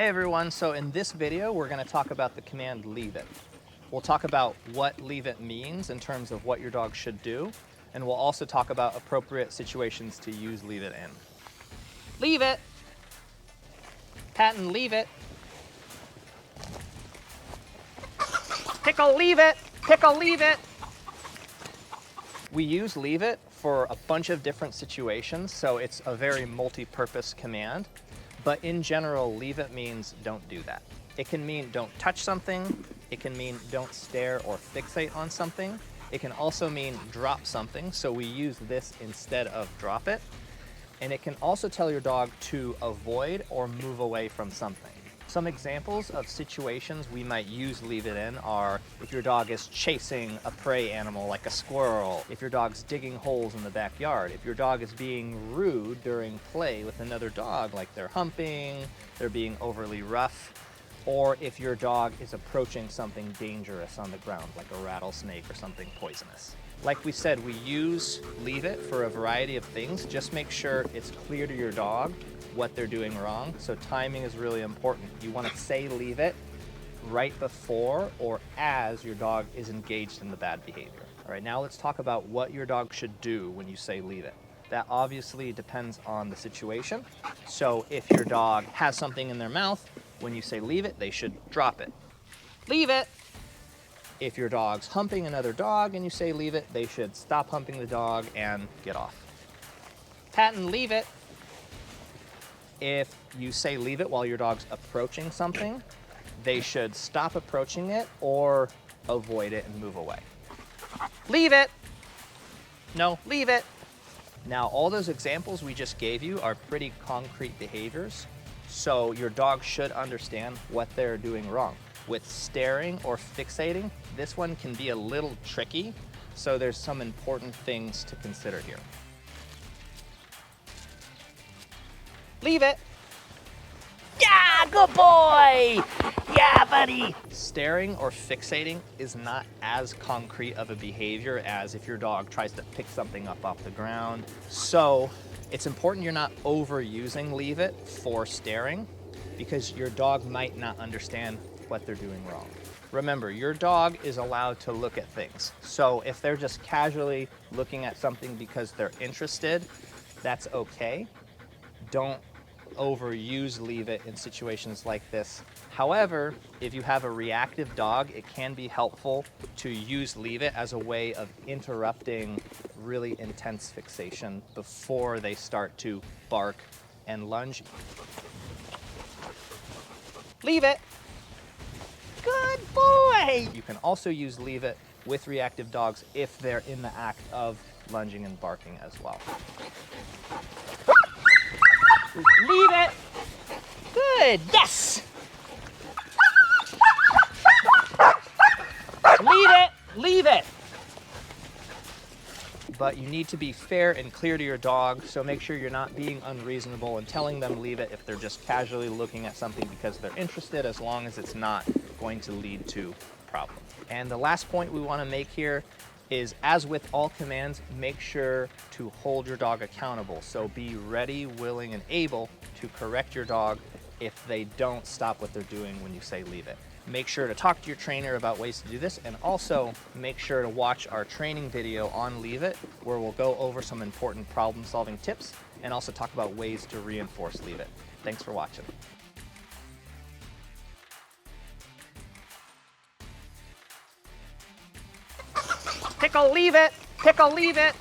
Hey everyone, so in this video we're going to talk about the command leave it. We'll talk about what leave it means in terms of what your dog should do, and we'll also talk about appropriate situations to use leave it in. Leave it! Patton, leave it! Pickle, leave it! Pickle, leave it! We use leave it for a bunch of different situations, so it's a very multi-purpose command. But in general, leave it means don't do that. It can mean don't touch something. It can mean don't stare or fixate on something. It can also mean drop something, so we use this instead of drop it. And it can also tell your dog to avoid or move away from something. Some examples of situations we might use leave it in are if your dog is chasing a prey animal like a squirrel, if your dog's digging holes in the backyard, if your dog is being rude during play with another dog, like they're humping, they're being overly rough, or if your dog is approaching something dangerous on the ground, like a rattlesnake or something poisonous. Like we said, we use leave it for a variety of things. Just make sure it's clear to your dog what they're doing wrong. So timing is really important. You want to say leave it right before or as your dog is engaged in the bad behavior. All right, now let's talk about what your dog should do when you say leave it. That obviously depends on the situation. So if your dog has something in their mouth, when you say leave it, they should drop it. Leave it! If your dog's humping another dog and you say leave it, they should stop humping the dog and get off. Patton, leave it! If you say leave it while your dog's approaching something, they should stop approaching it or avoid it and move away. Leave it! No, leave it! Now, all those examples we just gave you are pretty concrete behaviors, so your dog should understand what they're doing wrong. With staring or fixating, this one can be a little tricky, so there's some important things to consider here. Leave it! Yeah, good boy! Yeah, buddy! Staring or fixating is not as concrete of a behavior as if your dog tries to pick something up off the ground. So it's important you're not overusing leave it for staring, because your dog might not understand what they're doing wrong. Remember, your dog is allowed to look at things. So if they're just casually looking at something because they're interested, that's okay. Don't overuse leave it in situations like this. However, if you have a reactive dog, it can be helpful to use leave it as a way of interrupting really intense fixation before they start to bark and lunge. Leave it! Good boy! You can also use leave it with reactive dogs if they're in the act of lunging and barking as well. Leave it! Good, yes! Leave it! Leave it! But you need to be fair and clear to your dog, so make sure you're not being unreasonable and telling them leave it if they're just casually looking at something because they're interested, as long as it's not going to lead to a problem. And the last point we want to make here is, as with all commands, make sure to hold your dog accountable. So be ready, willing, and able to correct your dog if they don't stop what they're doing when you say leave it. Make sure to talk to your trainer about ways to do this, and also make sure to watch our training video on leave it, where we'll go over some important problem-solving tips and also talk about ways to reinforce leave it. Thanks for watching. Pickle, leave it! Pickle, leave it!